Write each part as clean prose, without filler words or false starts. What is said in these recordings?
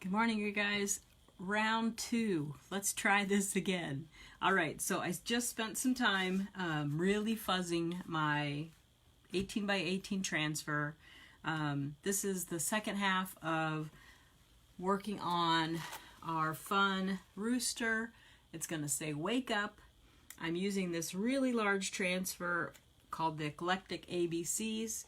Good morning, you guys. Round two. Let's try this again. All right, so I just spent some time really fuzzing my 18 by 18 transfer. This is the second half of working on our fun rooster. It's going to say wake up. I'm using this really large transfer called the Eclectic ABCs.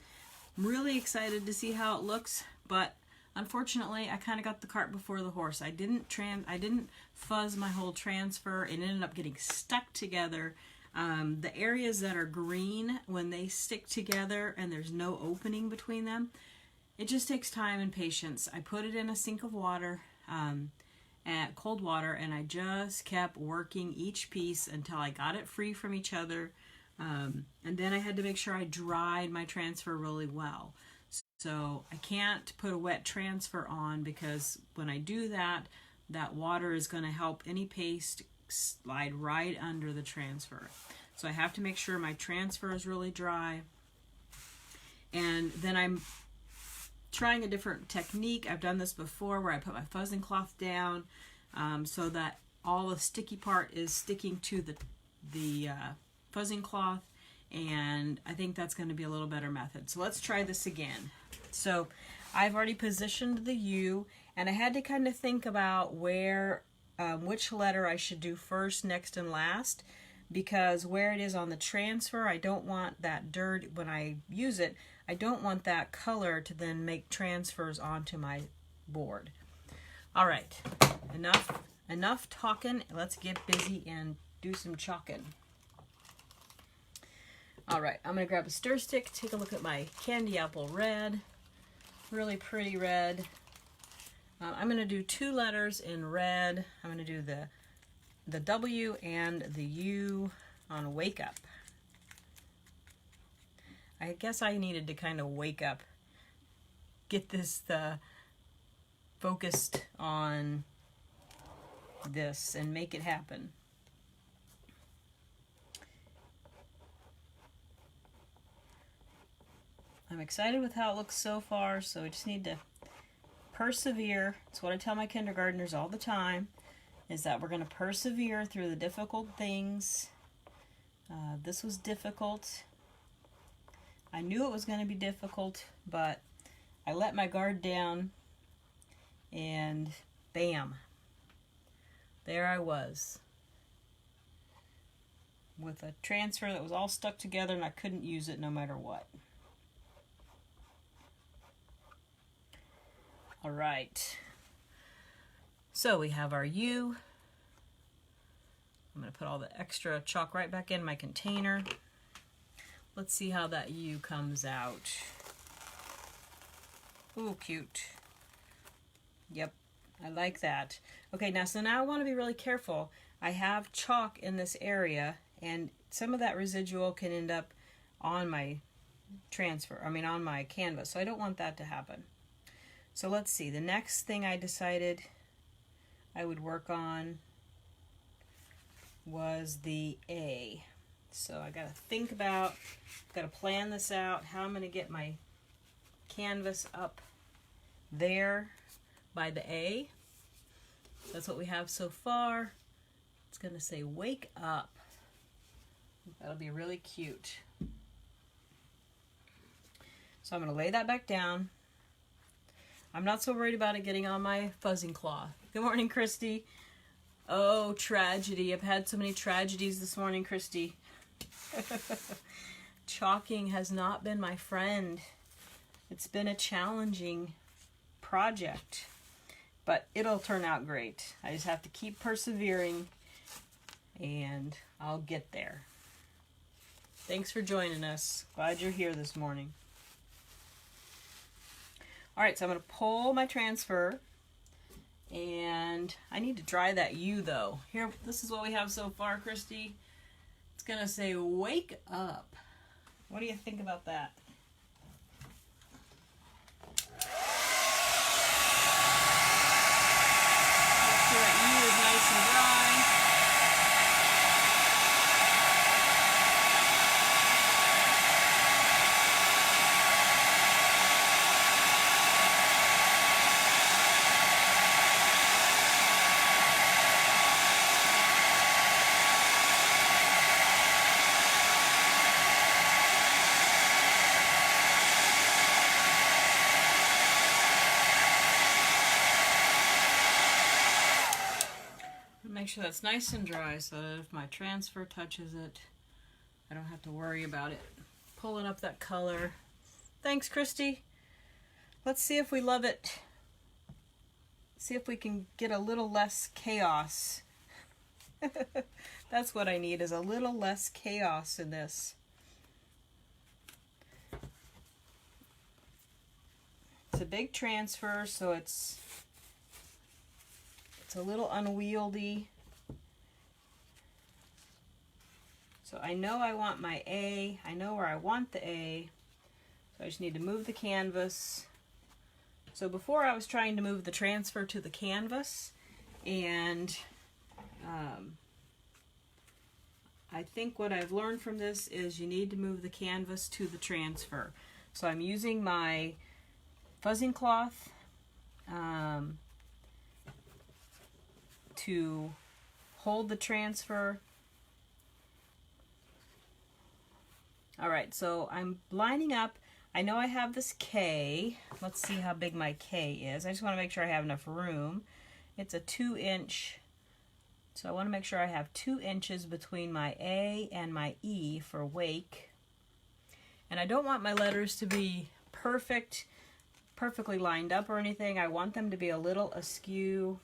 I'm really excited to see how it looks, but unfortunately, I kind of got the cart before the horse. I didn't fuzz my whole transfer. It ended up getting stuck together. The areas that are green, when they stick together and there's no opening between them, it just takes time and patience. I put it in a sink of water, at cold water, and I just kept working each piece until I got it free from each other. And then I had to make sure I dried my transfer really well. So I can't put a wet transfer on because when I do that, that water is going to help any paste slide right under the transfer. So I have to make sure my transfer is really dry. And then I'm trying a different technique. I've done this before where I put my fuzzing cloth down so that all the sticky part is sticking to the fuzzing cloth. And I think that's going to be a little better method. So let's try this again. So I've already positioned the U, and I had to kind of think about where, which letter I should do first, next, and last, because where it is on the transfer, I don't want that dirt, when I use it, I don't want that color to then make transfers onto my board. All right, enough talking. Let's get busy and do some chalking. All right, I'm going to grab a stir stick, take a look at my candy apple red. Really pretty red. I'm going to do two letters in red. I'm going to do the W and the U on wake up. I guess I needed to kind of wake up, get this focused on this and make it happen. I'm excited with how it looks so far, so we just need to persevere. It's what I tell my kindergartners all the time, is that we're going to persevere through the difficult things. This was difficult. I knew it was going to be difficult, but I let my guard down, and bam, there I was, with a transfer that was all stuck together and I couldn't use it no matter what. All right, so we have our U. I'm going to put all the extra chalk right back in my container. Let's see how that U comes out. Ooh, cute. Yep, I like that. Okay, so now I want to be really careful. I have chalk in this area, and some of that residual can end up on my on my canvas, so I don't want that to happen. So let's see, the next thing I decided I would work on was the A. So I got to plan this out, how I'm going to get my canvas up there by the A. That's what we have so far. It's going to say wake up. That'll be really cute. So I'm going to lay that back down. I'm not so worried about it getting on my fuzzing cloth. Good morning, Christy. Oh, tragedy. I've had so many tragedies this morning, Christy. Chalking has not been my friend. It's been a challenging project, but it'll turn out great. I just have to keep persevering, and I'll get there. Thanks for joining us. Glad you're here this morning. All right, so I'm going to pull my transfer, and I need to dry that U though. Here, this is what we have so far, Christy. It's going to say wake up. What do you think about that? Make sure that U is nice and dry. sure that's nice and dry so that if my transfer touches it, I don't have to worry about it pulling up that color. Thanks, Christy. Let's see if we love it. See if we can get a little less chaos. That's what I need, is a little less chaos in this. It's a big transfer, so it's a little unwieldy. So I know I want my A. I know where I want the A. So I just need to move the canvas. So before I was trying to move the transfer to the canvas, and I think what I've learned from this is you need to move the canvas to the transfer. So I'm using my fuzzing cloth to hold the transfer. Alright, so I'm lining up. I know I have this K. Let's see how big my K is. I just want to make sure I have enough room. It's a 2-inch. So I want to make sure I have 2 inches between my A and my E for wake. And I don't want my letters to be perfectly lined up or anything. I want them to be a little askew,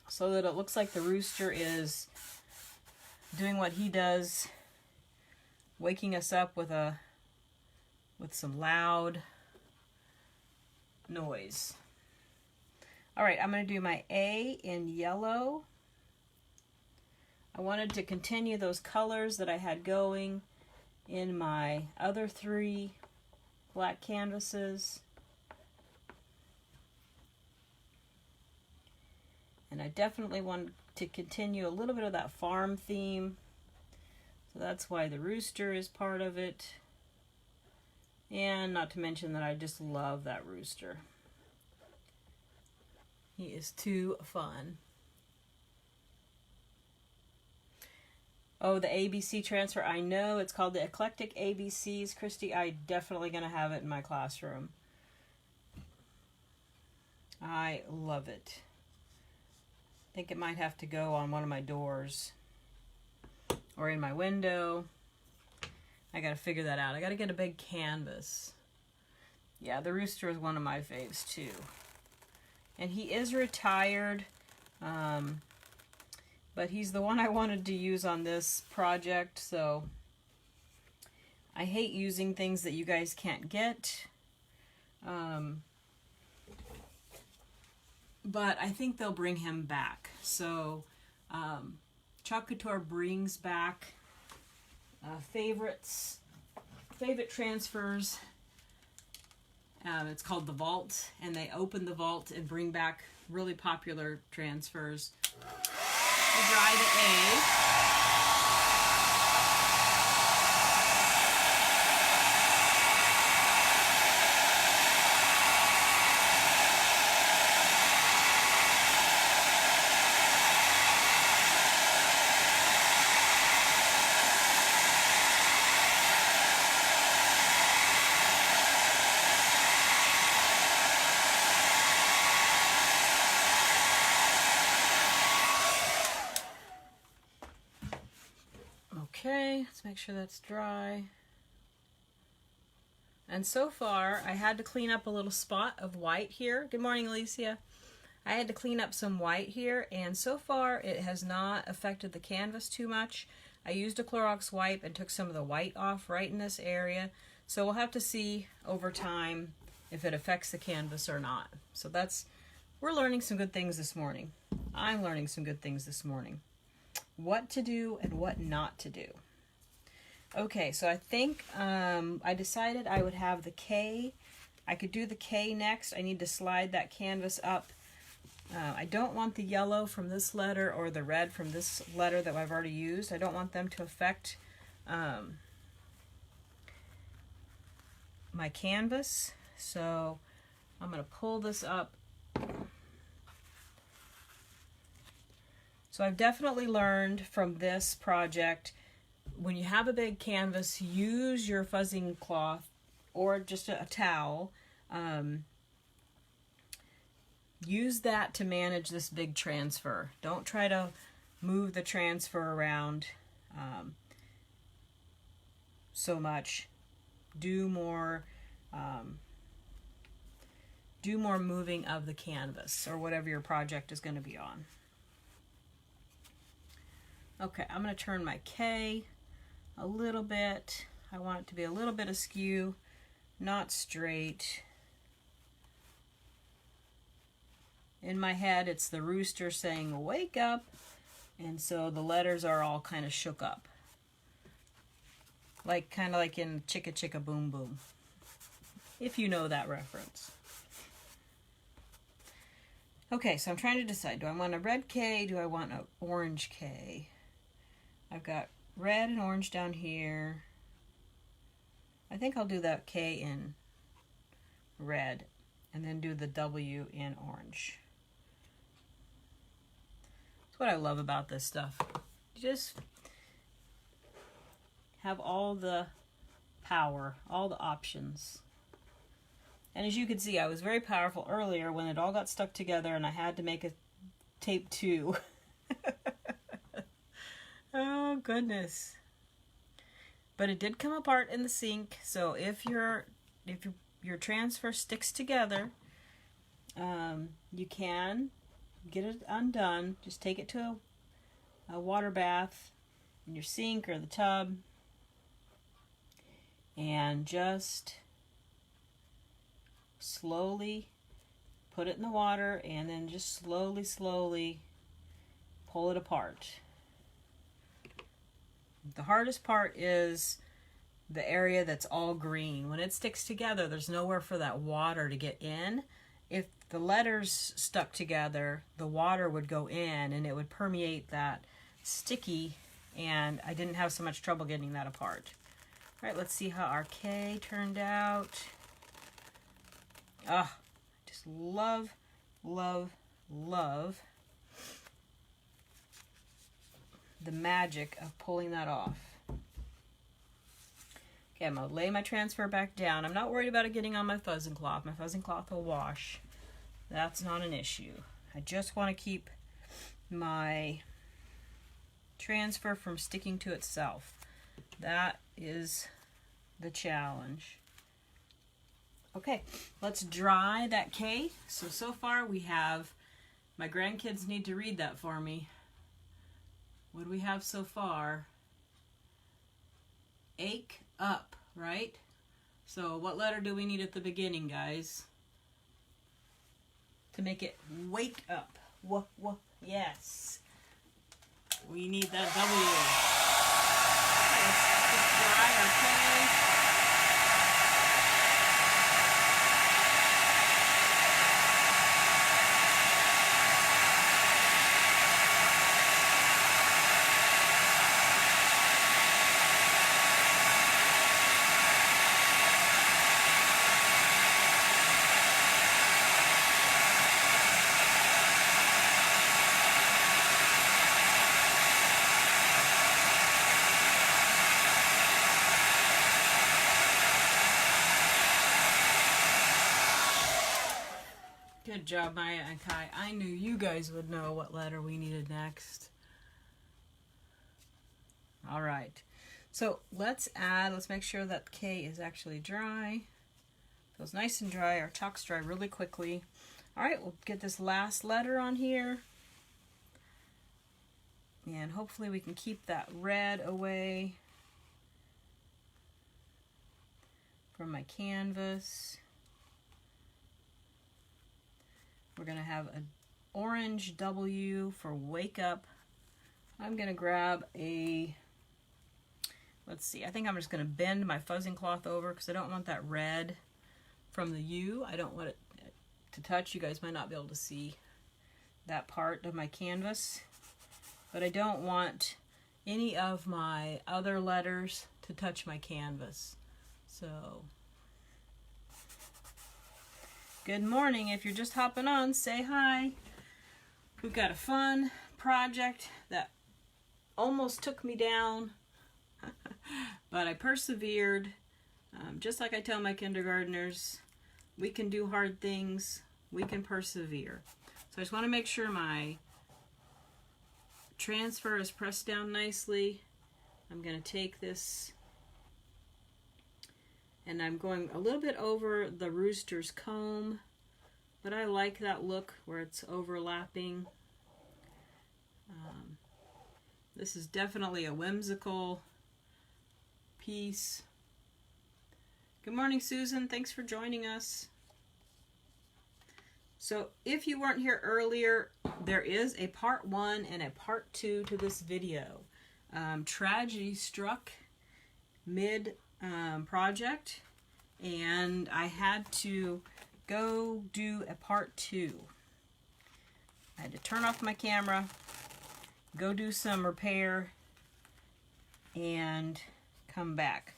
so that it looks like the rooster is doing what he does, waking us up with some loud noise. All right, I'm going to do my A in yellow. I wanted to continue those colors that I had going in my other 3 black canvases. And I definitely want to continue a little bit of that farm theme. So that's why the rooster is part of it. And not to mention that I just love that rooster. He is too fun. Oh, the ABC transfer. I know it's called the Eclectic ABCs. Christy, I'm definitely going to have it in my classroom. I love it. I think it might have to go on one of my doors or in my window. I got to figure that out. I got to get a big canvas. Yeah, the rooster is one of my faves too. And he is retired, but he's the one I wanted to use on this project, so I hate using things that you guys can't get. But I think they'll bring him back. So Chalk Couture brings back favorite transfers. It's called the Vault, and they open the vault and bring back really popular transfers. We'll dry the A. Okay, let's make sure that's dry. And so far, I had to clean up a little spot of white here. Good morning, Alicia. I had to clean up some white here, and so far it has not affected the canvas too much. I used a Clorox wipe and took some of the white off right in this area. So we'll have to see over time if it affects the canvas or not. So we're learning some good things this morning. I'm learning some good things this morning. What to do and what not to do. Okay, so I think I decided I would have the K. I could do the K next. I need to slide that canvas up. I don't want the yellow from this letter or the red from this letter that I've already used. I don't want them to affect my canvas. So I'm going to pull this up. So I've definitely learned from this project, when you have a big canvas, use your fuzzing cloth or just a towel use that to manage this big transfer. Don't try to move the transfer around so much. Do more moving of the canvas or whatever your project is going to be on. Okay, I'm going to turn my K a little bit. I want it to be a little bit askew, not straight. In my head, it's the rooster saying, "Wake up," and so the letters are all kind of shook up. Kind of like in Chicka Chicka Boom Boom, if you know that reference. Okay, so I'm trying to decide, do I want a red K, do I want an orange K? I've got red and orange down here. I think I'll do that K in red and then do the W in orange. That's what I love about this stuff. You just have all the power, all the options. And as you can see, I was very powerful earlier when it all got stuck together and I had to make a tape 2. Oh, goodness. But it did come apart in the sink, so if your transfer sticks together, you can get it undone. Just take it to a water bath in your sink or the tub and just slowly put it in the water and then just slowly pull it apart. The hardest part is the area that's all green. When it sticks together, there's nowhere for that water to get in. If the letters stuck together, the water would go in and it would permeate that sticky, and I didn't have so much trouble getting that apart. All right, let's see how our K turned out. Ah, just love the magic of pulling that off. Okay, I'm going to lay my transfer back down. I'm not worried about it getting on my fuzzing cloth. My fuzzing cloth will wash. That's not an issue. I just want to keep my transfer from sticking to itself. That is the challenge. Okay, let's dry that K. So far we have, my grandkids need to read that for me. What do we have so far? Ache up, right? So what letter do we need at the beginning, guys? To make it wake up. Yes. We need that W. Let's just dry our K. Good job, Maya and Kai. I knew you guys would know what letter we needed next. All right. So let's make sure that K is actually dry. Feels nice and dry. Our chalk's dry really quickly. All right, we'll get this last letter on here. And hopefully we can keep that red away from my canvas. We're going to have an orange W for wake up. I'm going to grab a, let's see, I think I'm just going to bend my fuzzing cloth over because I don't want that red from the U. I don't want it to touch. You guys might not be able to see that part of my canvas. But I don't want any of my other letters to touch my canvas. So, good morning. If you're just hopping on, say hi. We've got a fun project that almost took me down, but I persevered. Just like I tell my kindergartners, we can do hard things. We can persevere. So I just want to make sure my transfer is pressed down nicely. I'm going to take this and I'm going a little bit over the rooster's comb, but I like that look where it's overlapping. This is definitely a whimsical piece. Good morning, Susan. Thanks for joining us. So if you weren't here earlier, there is a part 1 and a part 2 to this video. Tragedy struck mid project, and I had to go do a part 2. I had to turn off my camera, go do some repair, and come back.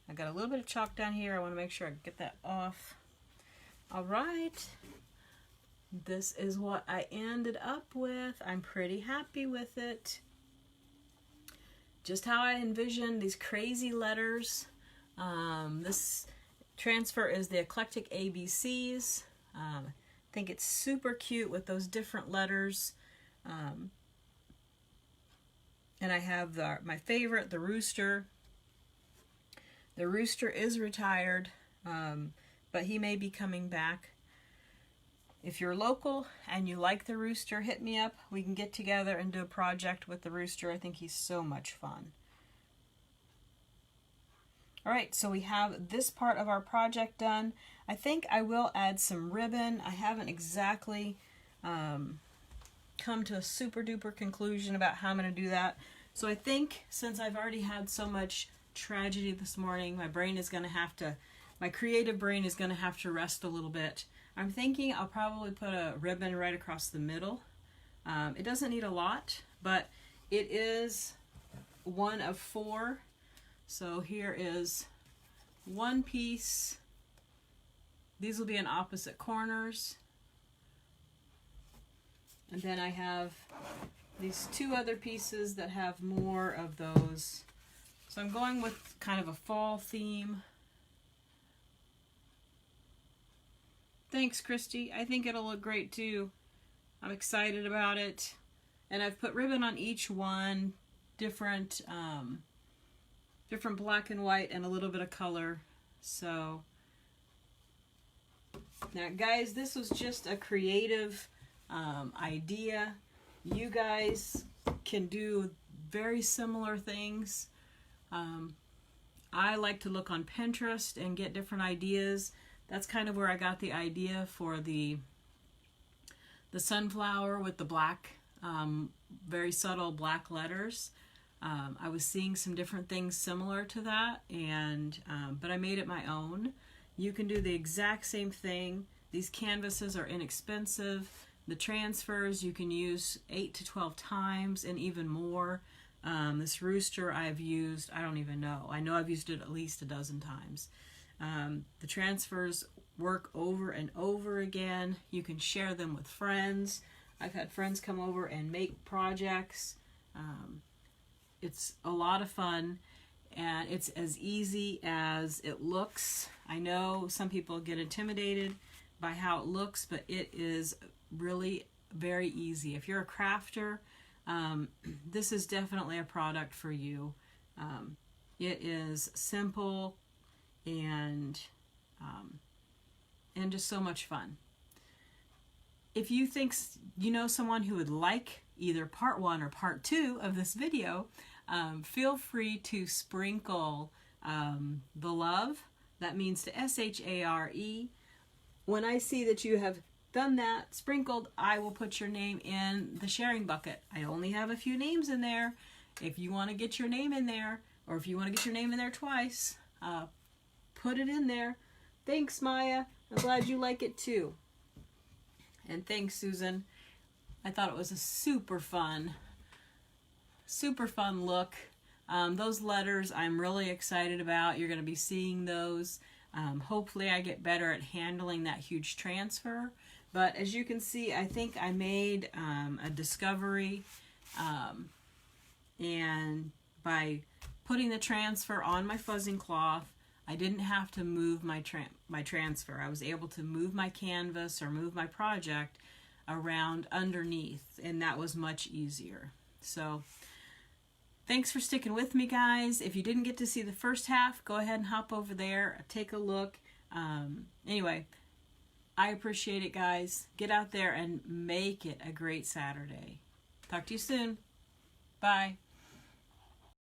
I got a little bit of chalk down here. I want to make sure I get that off. All right. This is what I ended up with. I'm pretty happy with it. Just how I envisioned these crazy letters. This transfer is the Eclectic ABCs. I think it's super cute with those different letters. And I have my favorite, the rooster. The rooster is retired, but he may be coming back. If you're local and you like the rooster, hit me up. We can get together and do a project with the rooster. I think he's so much fun. All right, so we have this part of our project done. I think I will add some ribbon. I haven't exactly come to a super duper conclusion about how I'm going to do that. So I think since I've already had so much tragedy this morning, my creative brain is going to have to rest a little bit. I'm thinking I'll probably put a ribbon right across the middle. It doesn't need a lot, but it is one of 4. So here is one piece. These will be in opposite corners. And then I have these 2 other pieces that have more of those. So I'm going with kind of a fall theme. Thanks, Christy. I think it'll look great too. I'm excited about it. And I've put ribbon on each one, different black and white and a little bit of color. So now guys, this was just a creative idea. You guys can do very similar things. I like to look on Pinterest and get different ideas. That's kind of where I got the idea for the sunflower with the black, very subtle black letters. I was seeing some different things similar to that, and but I made it my own. You can do the exact same thing. These canvases are inexpensive. The transfers you can use 8 to 12 times and even more. This rooster I've used, I don't even know. I know I've used it at least a dozen times. The transfers work over and over again. You can share them with friends. I've had friends come over and make projects. It's a lot of fun, and it's as easy as it looks. I know some people get intimidated by how it looks, but it is really very easy. If you're a crafter, this is definitely a product for you. It is simple and just so much fun. If you think you know someone who would like either part 1 or part 2 of this video, feel free to sprinkle the love. That means to SHARE. When I see that you have done that, sprinkled, I will put your name in the sharing bucket. I only have a few names in there. If you want to get your name in there, or if you want to get your name in there twice, put it in there. Thanks, Maya. I'm glad you like it too. And thanks, Susan. I thought it was a super fun look. Those letters I'm really excited about. You're going to be seeing those. Hopefully I get better at handling that huge transfer. But as you can see, I think I made a discovery. And by putting the transfer on my fuzzing cloth, I didn't have to move my transfer. I was able to move my canvas or move my project around underneath, and that was much easier. So thanks for sticking with me, guys. If you didn't get to see the first half, go ahead and hop over there, take a look. Anyway, I appreciate it, guys. Get out there and make it a great Saturday. Talk to you soon. Bye.